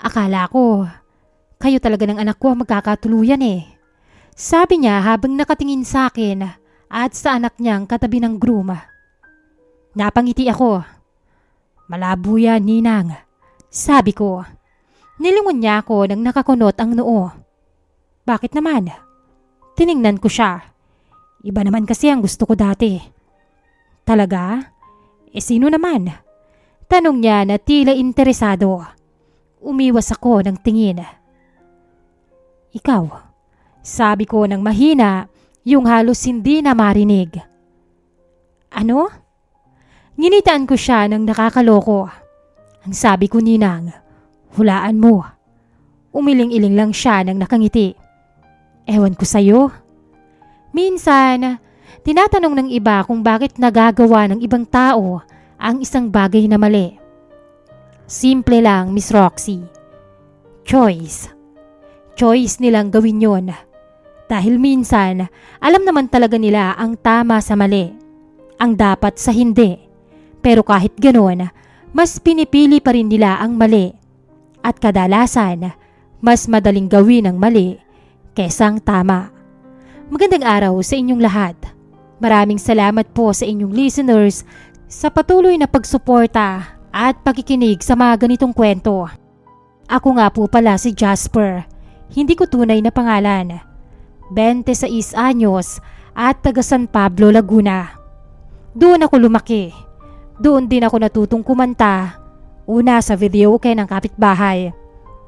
Akala ko, kayo talaga ng anak ko ang magkakatuluyan eh. Sabi niya habang nakatingin sa akin at sa anak niyang katabi ng groom. Napangiti ako. Malabo yan, Ninang. Sabi ko. Nilingon niya ako nang nakakunot ang noo. Bakit naman? Tiningnan ko siya. Iba naman kasi ang gusto ko dati. Talaga? Sino naman? Tanong niya na tila interesado. Umiwas ako ng tingin. Ikaw, sabi ko ng mahina, yung halos hindi na marinig. Ano? Nginitaan ko siya ng nakakaloko. Ang sabi ko, Ninang, hulaan mo. Umiling-iling lang siya ng nakangiti. Ewan ko sa'yo. Minsan, tinatanong ng iba kung bakit nagagawa ng ibang tao ang isang bagay na mali. Simple lang, Miss Roxy. Choice. Choice nilang gawin yon. Dahil minsan, alam naman talaga nila ang tama sa mali, ang dapat sa hindi. Pero kahit ganoon, mas pinipili pa rin nila ang mali. At kadalasan, mas madaling gawin ang mali kaysa ang tama. Magandang araw sa inyong lahat. Maraming salamat po sa inyong listeners sa patuloy na pagsuporta at pakikinig sa mga ganitong kwento. Ako nga po pala si Jasper. Hindi ko tunay na pangalan. 26 anyos at taga San Pablo, Laguna. Doon ako lumaki. Doon din ako natutong kumanta. Una sa videoke ng kapitbahay.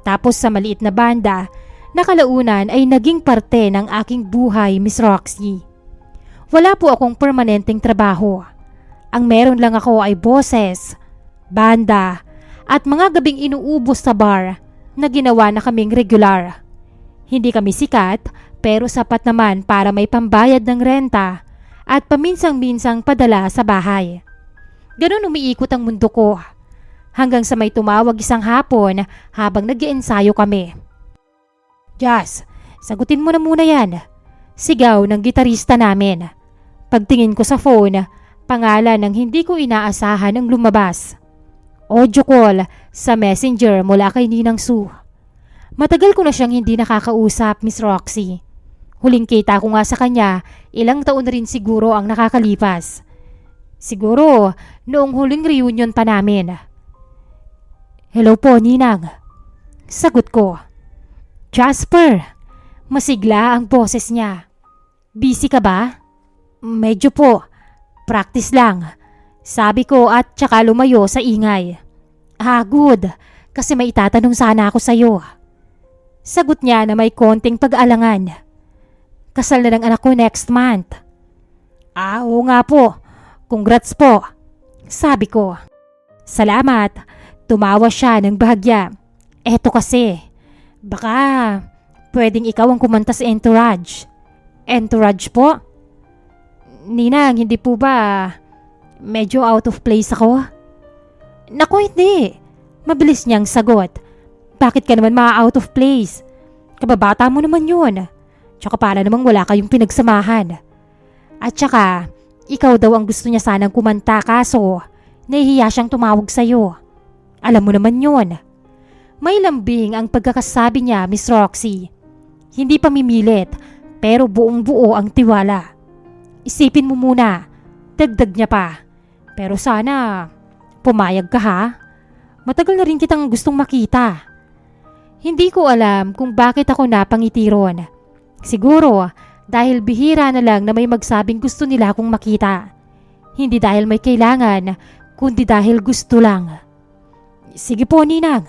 Tapos sa maliit na banda na kalaunan ay naging parte ng aking buhay, Miss Roxy. Wala po akong permanenteng trabaho. Ang meron lang ako ay boses, banda, at mga gabing inuubos sa bar na ginawa na kaming regular. Hindi kami sikat pero sapat naman para may pambayad ng renta at paminsang-minsang padala sa bahay. Ganun umiikot ang mundo ko hanggang sa may tumawag isang hapon habang nag-iensayo kami. Jazz, sagutin mo na muna yan. Sigaw ng gitarista namin. Pagtingin ko sa phone, pangalan ng hindi ko inaasahan ang lumabas. Audio call sa messenger mula kay Ninang Sue. Matagal ko na siyang hindi nakakausap, Miss Roxy. Huling kita ko nga sa kanya, ilang taon na rin siguro ang nakakalipas. Siguro, noong huling reunion pa namin. Hello po, Ninang. Sagot ko. Jasper. Masigla ang boses niya. Busy ka ba? Medyo po. Practice lang. Sabi ko at tsaka lumayo sa ingay. Good. Kasi may itatanong sana ako sa'yo. Sagot niya na may konting pag-alangan. Kasal na ng anak ko next month. Oo nga po. Congrats po. Sabi ko. Salamat. Tumawa siya ng bahagya. Eto kasi. Baka pwedeng ikaw ang kumanta sa Entourage. Entourage po? Ninang, hindi po ba medyo out of place ako? Naku, hindi. Mabilis niyang sagot. Bakit ka naman out of place? Kababata mo naman yun. Tsaka para namang wala kayong pinagsamahan. At tsaka, ikaw daw ang gusto niya sanang kumanta kaso nahihiya siyang tumawag sa'yo. Alam mo naman yun. May lambing ang pagkakasabi niya, Miss Roxy. Hindi pa mimilit pero buong buo ang tiwala. Isipin mo muna, dagdag niya pa. Pero sana, pumayag ka ha? Matagal na rin kitang gustong makita. Hindi ko alam kung bakit ako napangiti ron. Siguro, dahil bihira na lang na may magsabing gusto nila akong makita. Hindi dahil may kailangan, kundi dahil gusto lang. Sige po, Ninang.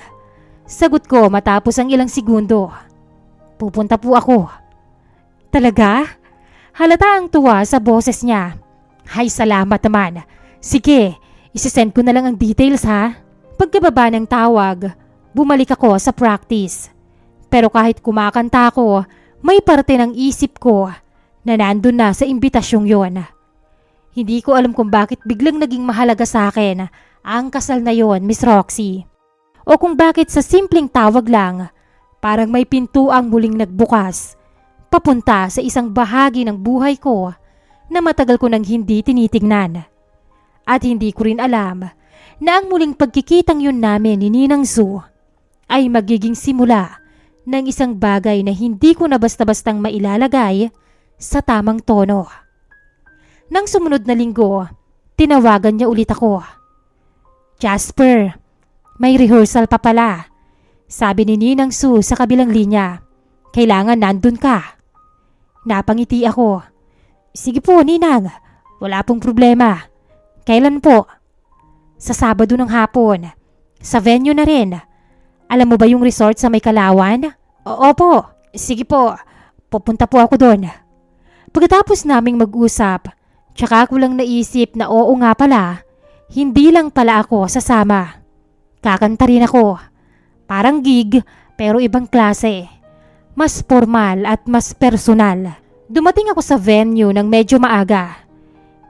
Sagot ko matapos ang ilang segundo. Pupunta po ako. Talaga? Halata ang tuwa sa boses niya. Hay, salamat naman. Sige, isisend ko na lang ang details ha. Pagkababa ng tawag, bumalik ako sa practice. Pero kahit kumakanta ako, may parte ng isip ko na nandun na sa imbitasyong yon. Hindi ko alam kung bakit biglang naging mahalaga sa akin ang kasal na yon, Miss Roxy. O kung bakit sa simpleng tawag lang, parang may pintuang muling nagbukas, papunta sa isang bahagi ng buhay ko na matagal ko nang hindi tinitingnan. At hindi ko rin alam na ang muling pagkikitang yun namin ni Ninang Sue ay magiging simula ng isang bagay na hindi ko na basta-bastang mailalagay sa tamang tono. Nang sumunod na linggo, tinawagan niya ulit ako. "Jasper, may rehearsal pa pala," sabi ni Ninang Sue sa kabilang linya. "Kailangan nandun ka." Napangiti ako. "Sige po, Ninang. Wala pong problema. Kailan po?" "Sa Sabado ng hapon. Sa venue na rin. Alam mo ba yung resort sa May Kalawan?" "Opo. Sige po. Pupunta po ako doon." Pagkatapos naming mag-usap, tsaka ko lang naisip na oo nga pala, hindi lang pala ako sasama. Kakanta rin ako. Parang gig pero ibang klase. Mas formal at mas personal. Dumating ako sa venue ng medyo maaga.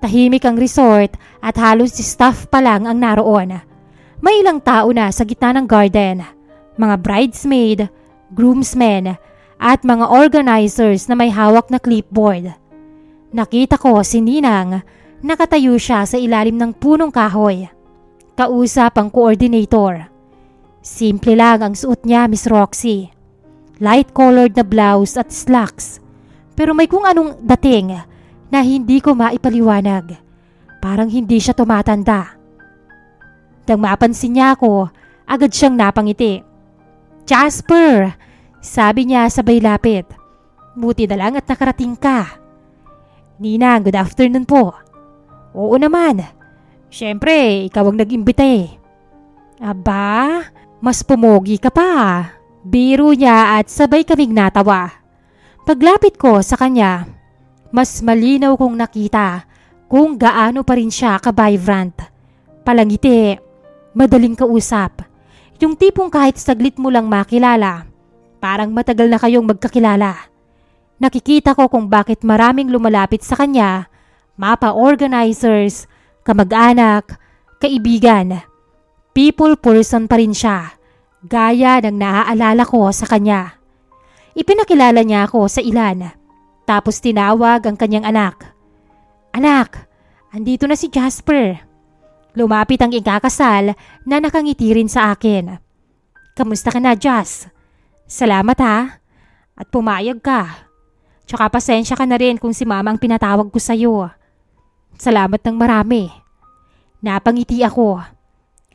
Tahimik ang resort at halos staff pa lang ang naroon. May ilang tao na sa gitna ng garden. Mga bridesmaid, groomsmen, at mga organizers na may hawak na clipboard. Nakita ko si Ninang, nakatayo siya sa ilalim ng punong kahoy. Kausap ang coordinator. Simple lang ang suot niya, Miss Roxy. Light-colored na blouse at slacks. Pero may kung anong dating na hindi ko maipaliwanag. Parang hindi siya tumatanda. Nang mapansin niya ako, agad siyang napangiti. "Jasper!" sabi niya sabay lapit. "Buti na lang at nakarating ka." "Ninang, good afternoon po." "Oo naman. Siyempre, ikaw ang nag-imbita eh." "Aba, mas pumogi ka pa." Biro niya at sabay kaming natawa. Paglapit ko sa kanya, mas malinaw kong nakita kung gaano pa rin siya ka-vibrant. Palangiti, madaling kausap. Yung tipong kahit saglit mo lang makilala, parang matagal na kayong magkakilala. Nakikita ko kung bakit maraming lumalapit sa kanya, mapa-organizers, kamag-anak, kaibigan. People person pa rin siya, gaya ng naaalala ko sa kanya. Ipinakilala niya ako sa ilan, tapos tinawag ang kanyang anak. "Anak, andito na si Jasper." Lumapit ang ikakasal na nakangiti rin sa akin. "Kamusta ka na, Jas?" "Salamat ha. At pumayag ka. Tsaka pasensya ka na rin kung si Mama ang pinatawag ko sa'yo." "Salamat ng marami." Napangiti ako.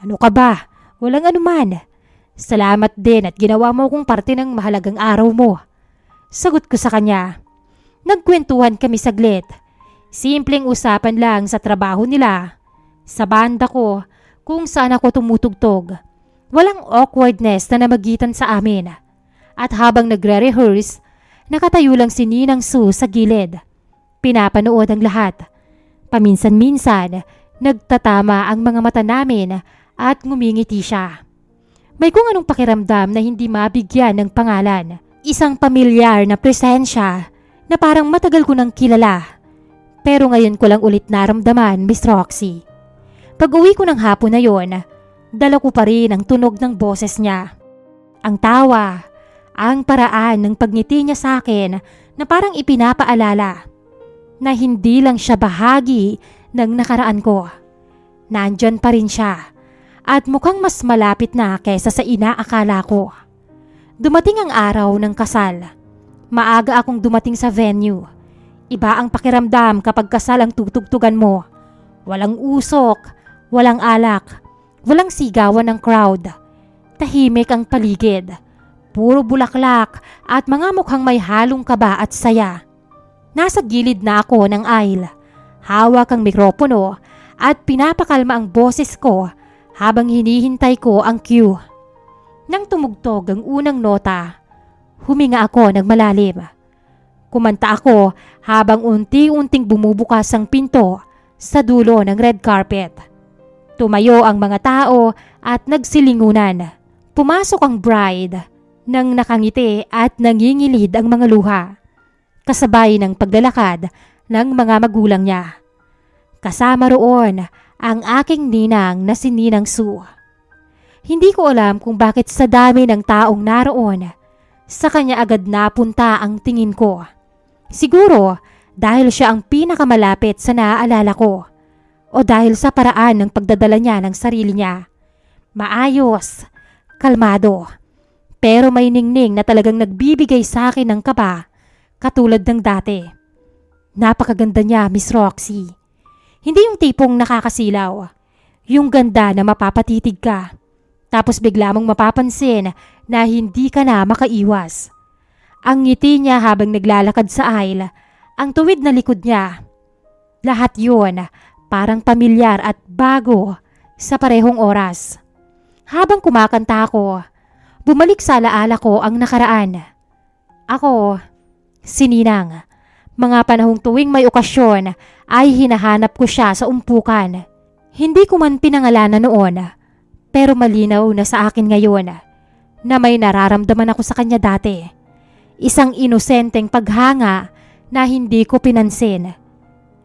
"Ano ka ba? Walang anuman. Salamat din at ginawa mo kong parte ng mahalagang araw mo." Sagot ko sa kanya. Nagkwentuhan kami saglit. Simpleng usapan lang sa trabaho nila, sa banda ko, kung saan ako tumutugtog. Walang awkwardness na namagitan sa amin. At habang nagre-rehearse, nakatayo lang si Ninang Sue sa gilid. Pinapanood ang lahat. Paminsan-minsan, nagtatama ang mga mata namin at ngumingiti siya. May kung anong pakiramdam na hindi mabigyan ng pangalan. Isang pamilyar na presensya na parang matagal ko nang kilala. Pero ngayon ko lang ulit naramdaman, Miss Roxy. Pag-uwi ko ng hapon na yon, dala ko pa rin ang tunog ng boses niya. Ang tawa, ang paraan ng pagngiti niya sa akin na parang ipinapaalala na hindi lang siya bahagi ng nakaraan ko. Nandyan pa rin siya at mukhang mas malapit na kaysa sa inaakala ko. Dumating ang araw ng kasal. Maaga akong dumating sa venue. Iba ang pakiramdam kapag kasal ang tutugtugan mo. Walang usok, walang alak, walang sigawan ng crowd. Tahimik ang paligid. Puro bulaklak at mga mukhang may halong kaba at saya. Nasa gilid na ako ng aisle. Hawak ang mikropono at pinapakalma ang boses ko habang hinihintay ko ang cue. Nang tumugtog ang unang nota, huminga ako ng malalim. Kumanta ako habang unti-unting bumubukas ang pinto sa dulo ng red carpet. Tumayo ang mga tao at nagsilingunan. Pumasok ang bride nang nakangiti at nangingilid ang mga luha. Kasabay ng paglalakad ng mga magulang niya. Kasama roon ang aking ninang na si Ninang Sue. Hindi ko alam kung bakit sa dami ng taong naroon, sa kanya agad napunta ang tingin ko. Siguro dahil siya ang pinakamalapit sa naaalala ko o dahil sa paraan ng pagdadala niya ng sarili niya. Maayos, kalmado, Pero may ningning na talagang nagbibigay sa akin ng kaba katulad ng dati. Napakaganda niya, Miss Roxy. Hindi yung tipong nakakasilaw. Yung ganda na mapapatitig ka. Tapos bigla mong mapapansin na hindi ka na makaiwas. Ang ngiti niya habang naglalakad sa aisle, ang tuwid na likod niya. Lahat yun parang pamilyar at bago sa parehong oras. Habang kumakanta ako, bumalik sa alaala ko ang nakaraan. Ako, si Ninang. Mga panahong tuwing may okasyon ay hinahanap ko siya sa umpukan. Hindi ko man pinangalanan noon, pero malinaw na sa akin ngayon na may nararamdaman ako sa kanya dati. Isang inosenteng paghanga na hindi ko pinansin.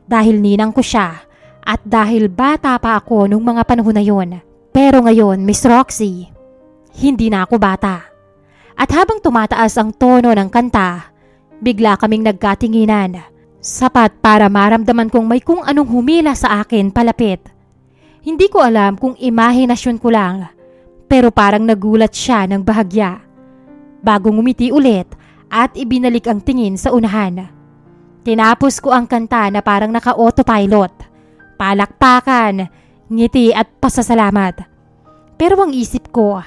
Dahil ninang ko siya at dahil bata pa ako nung mga panahon na yon. Pero ngayon, Miss Roxy, hindi na ako bata. At habang tumataas ang tono ng kanta, bigla kaming nagkatinginan. Sapat para maramdaman kong may kung anong humila sa akin palapit. Hindi ko alam kung imahinasyon ko lang, pero parang nagulat siya ng bahagya. Bago ngumiti ulit at ibinalik ang tingin sa unahan. Tinapos ko ang kanta na parang naka-autopilot. Palakpakan, ngiti at pasasalamat. Pero ang isip ko,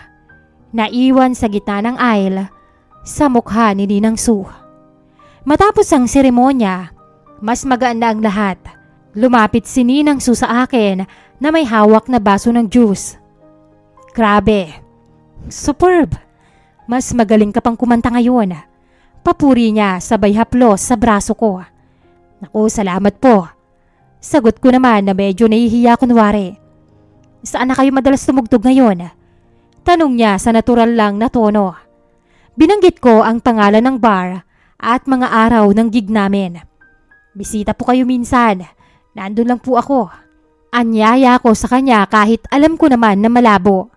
naiwan sa gitna ng aisle sa mukha ni Ninang Sue. Matapos ang seremonya, mas magaan na ang lahat. Lumapit si Ninang Sue sa akin na may hawak na baso ng juice. Grabe, superb. Mas magaling ka pang kumanta ngayon. Papuri niya sabay haplos sa braso ko. Naku, salamat po. Sagot ko naman na medyo nahihiya kunwari. Saan na kayo madalas tumugtog ngayon? Tanong niya sa natural lang na tono. Binanggit ko ang pangalan ng bar at mga araw ng gig namin. Bisita po kayo minsan. Nandun lang po ako. Anyaya ko sa kanya kahit alam ko naman na malabo.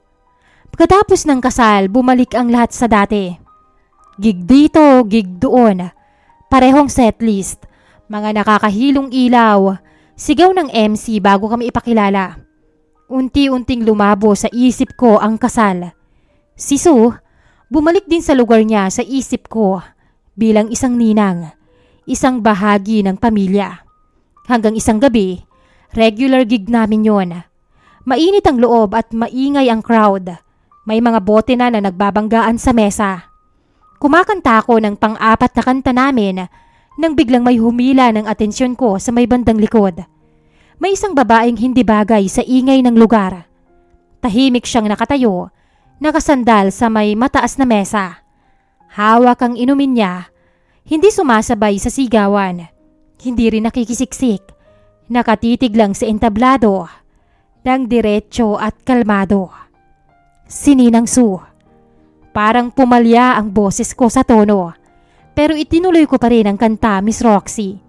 Pagkatapos ng kasal, bumalik ang lahat sa dati. Gig dito, gig doon. Parehong setlist. Mga nakakahilong ilaw. Sigaw ng MC bago kami ipakilala. Unti-unting lumabo sa isip ko ang kasal. Si Sue, bumalik din sa lugar niya sa isip ko bilang isang ninang, isang bahagi ng pamilya. Hanggang isang gabi, regular gig namin yon. Mainit ang loob at maingay ang crowd. May mga bote na nagbabanggaan sa mesa. Kumakanta ako ng pang-apat na kanta namin nang biglang may humila ng atensyon ko sa may bandang likod. May isang babaeng hindi bagay sa ingay ng lugar. Tahimik siyang nakatayo, nakasandal sa may mataas na mesa. Hawak ang inumin niya, hindi sumasabay sa sigawan, hindi rin nakikisiksik. Nakatitig lang sa entablado, ng diretso at kalmado. Si Ninang Sue. Parang pumalya ang boses ko sa tono, pero itinuloy ko pa rin ang kanta, Miss Roxy.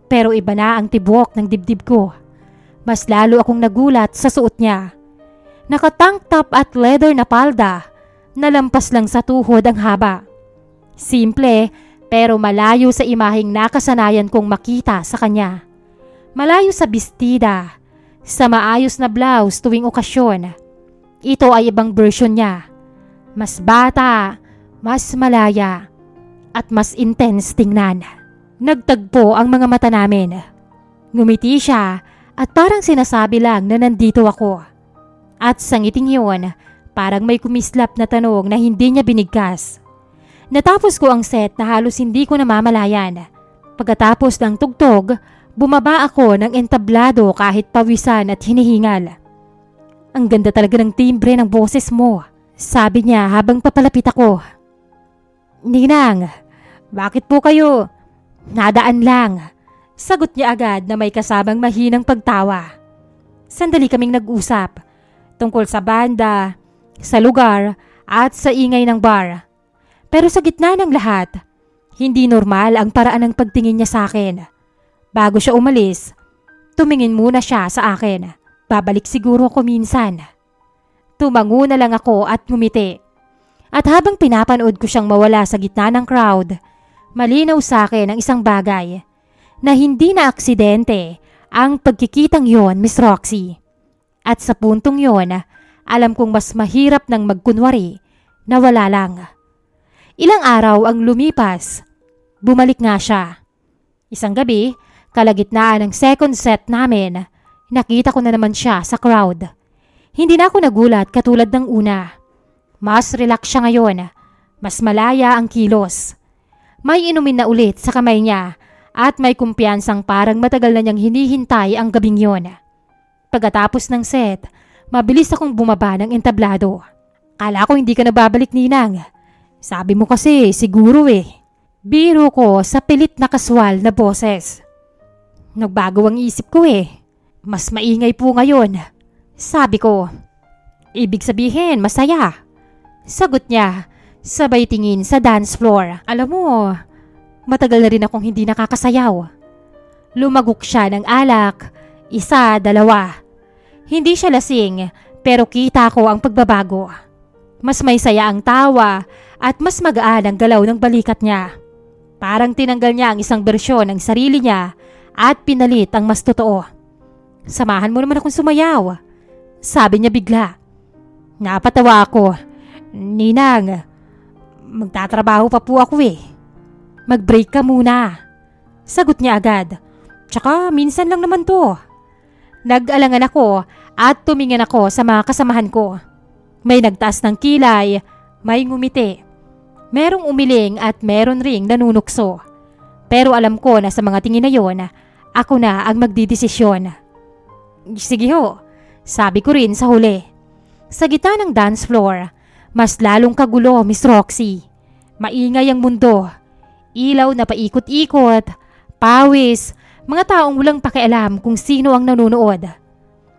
Pero iba na ang tibok ng dibdib ko. Mas lalo akong nagulat sa suot niya. Naka-tank top at leather na palda, nalampas lang sa tuhod ang haba. Simple, pero malayo sa imaheng nakasanayan kong makita sa kanya. Malayo sa bestida, sa maayos na blouse tuwing okasyon. Ito ay ibang version niya. Mas bata, mas malaya, at mas intense tingnan. Nagtagpo ang mga mata namin. Ngumiti siya at parang sinasabi lang na nandito ako. At sa ngiting yun, parang may kumislap na tanong na hindi niya binigkas. Natapos ko ang set na halos hindi ko namamalayan. Pagkatapos ng tugtog, bumaba ako ng entablado kahit pawisan at hinihingal. Ang ganda talaga ng timbre ng boses mo, sabi niya habang papalapit ako. Ninang, bakit po kayo? Nadaan lang. Sagot niya agad na may kasamang mahinang pagtawa. Sandali kaming nag-usap tungkol sa banda, sa lugar at sa ingay ng bar. Pero sa gitna ng lahat, hindi normal ang paraan ng pagtingin niya sa akin. Bago siya umalis, tumingin muna siya sa akin. Babalik siguro ako minsan. Tumango na lang ako at ngumiti. At habang pinapanood ko siyang mawala sa gitna ng crowd, malinaw sa akin ang isang bagay na hindi na aksidente ang pagkikitang yon, Miss Roxy. At sa puntong yon, alam kong mas mahirap nang magkunwari na wala lang. Ilang araw ang lumipas. Bumalik nga siya. Isang gabi, kalagitnaan ng second set namin, nakita ko na naman siya sa crowd. Hindi na ako nagulat katulad ng una. Mas relax siya ngayon. Mas malaya ang kilos. May inumin na ulit sa kamay niya at may kumpiyansang parang matagal na niyang hinihintay ang gabing yon. Pagkatapos ng set, mabilis akong bumaba ng entablado. Kala ko hindi ka na babalik, Ninang. Sabi mo kasi siguro eh. Biro ko sa pilit na kaswal na boses. Nagbago ang isip ko eh. Mas maingay po ngayon. Sabi ko. Ibig sabihin masaya. Sagot niya, sabay tingin sa dance floor. Alam mo, matagal na rin akong hindi nakakasayaw. Lumagok siya ng alak, 1, 2. Hindi siya lasing, pero kita ko ang pagbabago. Mas may saya ang tawa at mas magaan ang galaw ng balikat niya. Parang tinanggal niya ang isang bersyon ng sarili niya at pinalit ang mas totoo. Samahan mo naman akong sumayaw. Sabi niya bigla. Napatawa ako. Ninang, magtatrabaho pa po ako eh. Mag-break ka muna. Sagot niya agad. Tsaka minsan lang naman to. Nag-alangan ako at tumingin ako sa mga kasamahan ko. May nagtaas ng kilay, may ngumiti. Merong umiling at meron ring nanunukso. Pero alam ko na sa mga tingin na yon, ako na ang magdidesisyon. Sige ho, sabi ko rin sa huli. Sa gitna ng dance floor, mas lalong kagulo, Miss Roxy. Maingay ang mundo. Ilaw na paikot-ikot, pawis, mga taong walang pakialam kung sino ang nanonood.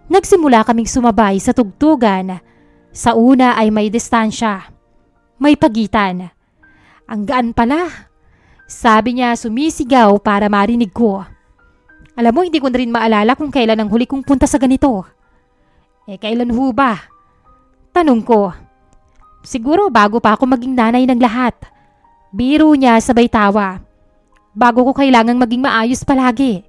Nagsimula kaming sumabay sa tugtugan. Sa una ay may distansya. May pagitan. Ang gaan pala. Sabi niya sumisigaw para marinig ko. Alam mo, hindi ko na rin maalala kung kailan ang huli kong punta sa ganito. Kailan ho ba? Tanong ko. Siguro bago pa ako maging nanay ng lahat. Biro niya sabay tawa. Bago ko kailangang maging maayos palagi.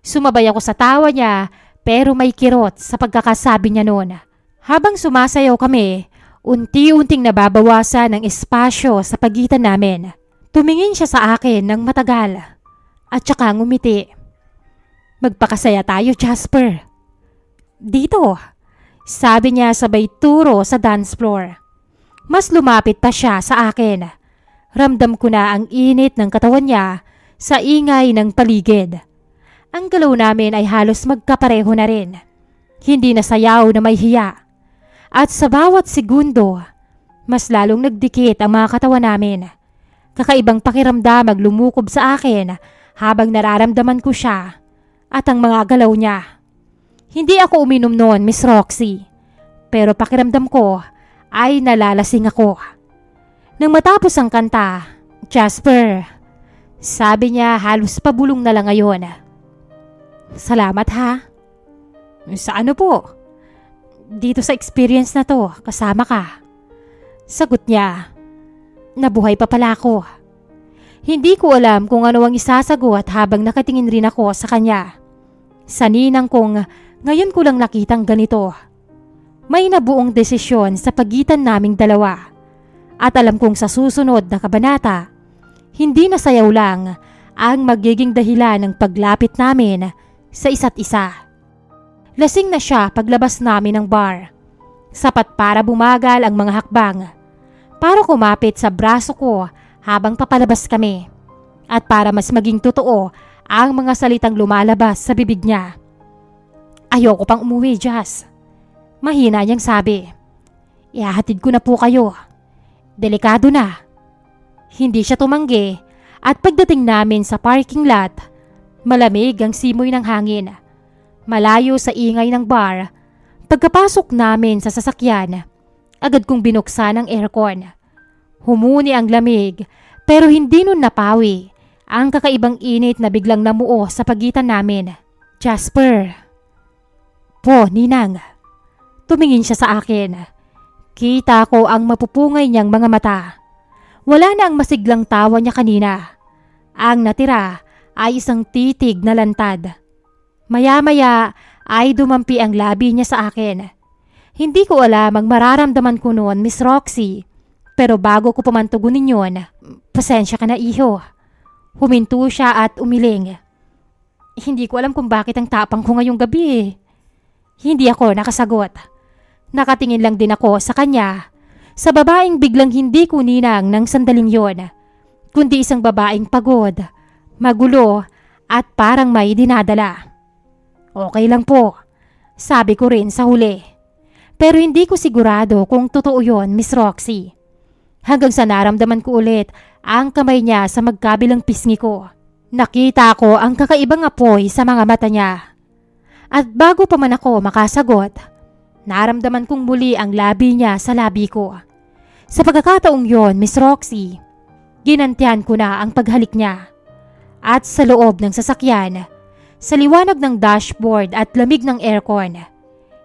Sumabay ako sa tawa niya pero may kirot sa pagkakasabi niya noon. Habang sumasayaw kami, unti-unting nababawasan ang espasyo sa pagitan namin. Tumingin siya sa akin ng matagal at saka ngumiti. Magpakasaya tayo, Jasper. Dito, sabi niya sabay turo sa dance floor. Mas lumapit pa siya sa akin. Ramdam ko na ang init ng katawan niya sa ingay ng paligid. Ang galaw namin ay halos magkapareho na rin. Hindi na sayaw na may hiya. At sa bawat segundo, mas lalong nagdikit ang mga katawan namin. Kakaibang pakiramdam ang lumukob sa akin habang nararamdaman ko siya at ang mga galaw niya. Hindi ako uminom noon, Miss Roxy. Pero pakiramdam ko ay nalalasing ako. Nang matapos ang kanta, Jasper, sabi niya halos pabulong na lang ngayon. Salamat ha. Sa ano po? Dito sa experience na to, kasama ka. Sagot niya. Nabuhay pa pala ako. Hindi ko alam kung ano ang isasagot habang nakatingin rin ako sa kanya. Sa ninang kong ngayon ko lang nakitang ganito. May nabuong desisyon sa pagitan naming dalawa. At alam kong sa susunod na kabanata, hindi na sayaw lang ang magiging dahilan ng paglapit namin sa isa't isa. Lasing na siya paglabas namin ng bar. Sapat para bumagal ang mga hakbang. Para kumapit sa braso ko habang papalabas kami. At para mas maging totoo ang mga salitang lumalabas sa bibig niya. Ayoko pang umuwi, Jazz. Mahina niyang sabi. Ihahatid ko na po kayo. Delikado na. Hindi siya tumanggi at pagdating namin sa parking lot, malamig ang simoy ng hangin. Malayo sa ingay ng bar, pagkapasok namin sa sasakyan, agad kong binuksan ang aircon. Humuni ang lamig pero hindi nun napawi ang kakaibang init na biglang namuo sa pagitan namin. Jasper. Po, Ninang. Tumingin siya sa akin. Kita ko ang mapupungay niyang mga mata. Wala na ang masiglang tawa niya kanina. Ang natira ay isang titig na lantad. Maya-maya ay dumampi ang labi niya sa akin. Hindi ko alam ang mararamdaman ko noon, Miss Roxy, Pero bago ko pamantugunin yun, pasensya ka na iho. Huminto siya at umiling. Hindi ko alam kung bakit ang tapang ko ngayong gabi eh. Hindi ako nakasagot. Nakatingin lang din ako sa kanya. Sa babaeng biglang hindi ko ninang ng sandaling yon, kundi isang babaeng pagod, magulo at parang may dinadala. Okay lang po, sabi ko rin sa huli. Pero hindi ko sigurado kung totoo yon, Miss Roxy. Hanggang sa naramdaman ko ulit ang kamay niya sa magkabilang pisngi ko. Nakita ko ang kakaibang apoy sa mga mata niya. At bago pa man ako makasagot, naramdaman kong muli ang labi niya sa labi ko. Sa pagkakataong yon, Miss Roxy, ginantihan ko na ang paghalik niya. At sa loob ng sasakyan, sa liwanag ng dashboard at lamig ng aircon,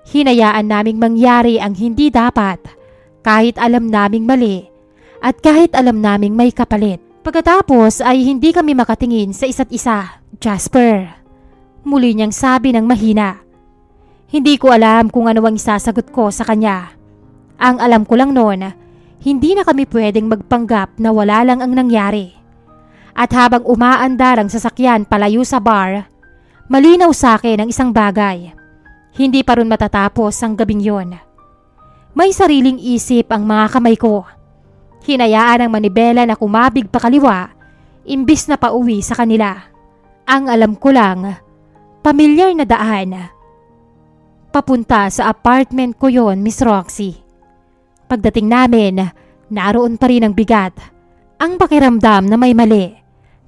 hinayaan naming mangyari ang hindi dapat kahit alam naming mali at kahit alam naming may kapalit. Pagkatapos ay hindi kami makatingin sa isa't isa. Jasper, muli niyang sabi ng mahina. Hindi ko alam kung ano ang isasagot ko sa kanya. Ang alam ko lang noon, hindi na kami pwedeng magpanggap na wala lang ang nangyari. At habang umaandar ang sasakyan palayo sa bar, malinaw sa akin ang isang bagay. Hindi pa rin matatapos ang gabing yon. May sariling isip ang mga kamay ko. Hinayaan ang manibela na kumabig pa kaliwa, imbis na pauwi sa kanila. Ang alam ko lang, pamilyar na daan. Papunta sa apartment ko yon, Miss Roxy. Pagdating namin, naroon pa rin ang bigat. Ang pakiramdam na may mali.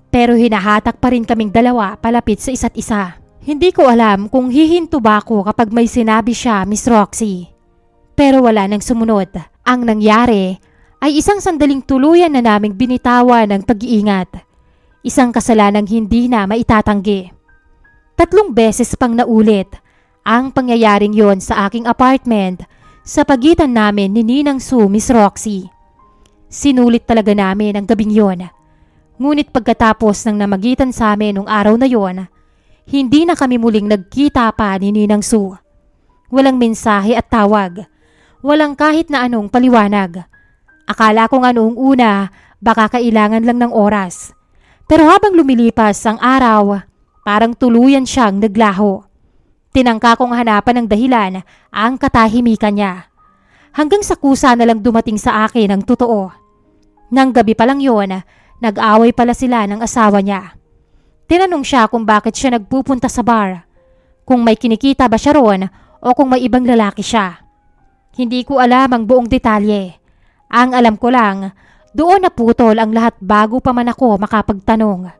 Pero hinahatak pa rin kaming dalawa palapit sa isa't isa. Hindi ko alam kung hihinto ba ako kapag may sinabi siya, Miss Roxy. Pero wala nang sumunod. Ang nangyari ay isang sandaling tuluyan na naming binitawan ng pag-iingat. Isang kasalanang hindi na maitatanggi. 3 beses pang naulit ang pangyayaring yon sa aking apartment sa pagitan namin ni Ninang Sue, Miss Roxy. Sinulit talaga namin ang gabing yon. Ngunit pagkatapos ng namagitan sa amin nung araw na yon, hindi na kami muling nagkita pa ni Ninang Sue. Walang mensahe at tawag. Walang kahit na anong paliwanag. Akala ko nga noong una, baka kailangan lang ng oras. Pero habang lumilipas ang araw, parang tuluyan siyang naglaho. Tinangka kong hanapan ng dahilan ang katahimikan niya. Hanggang sa kusa na lang dumating sa akin ang totoo. Nang gabi pa lang yon, nag-away pala sila ng asawa niya. Tinanong siya kung bakit siya nagpupunta sa bar, kung may kinikita ba siya roon o kung may ibang lalaki siya. Hindi ko alam ang buong detalye. Ang alam ko lang, doon naputol ang lahat bago pa man ako makapagtanong.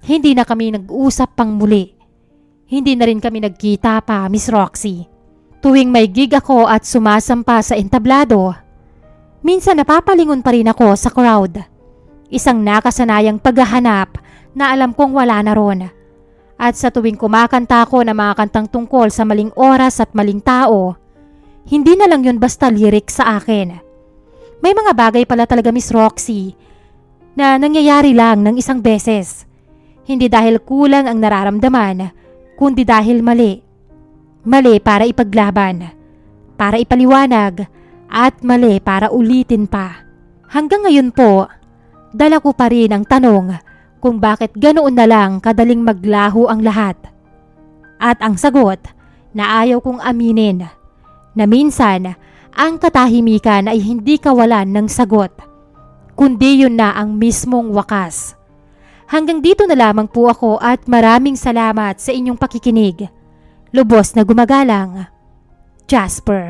Hindi na kami nag-usap pang muli. Hindi na rin kami nagkita pa, Miss Roxy. Tuwing may gig ako at sumasampa sa entablado, minsan napapalingon pa rin ako sa crowd. Isang nakasanayang paghahanap na alam kong wala na ron. At sa tuwing kumakanta ako ng mga kantang tungkol sa maling oras at maling tao, hindi na lang yun basta lyric sa akin. May mga bagay pala talaga, Miss Roxy, na nangyayari lang ng isang beses. Hindi dahil kulang ang nararamdaman, kundi dahil mali. Mali para ipaglaban, para ipaliwanag, at mali para ulitin pa. Hanggang ngayon po, dala ko pa rin ang tanong kung bakit ganoon na lang kadaling maglaho ang lahat. At ang sagot na ayaw kong aminin, na minsan ang katahimikan ay hindi kawalan ng sagot, kundi yun na ang mismong wakas. Hanggang dito na lamang po ako at maraming salamat sa inyong pakikinig. Lubos na gumagalang, Jasper.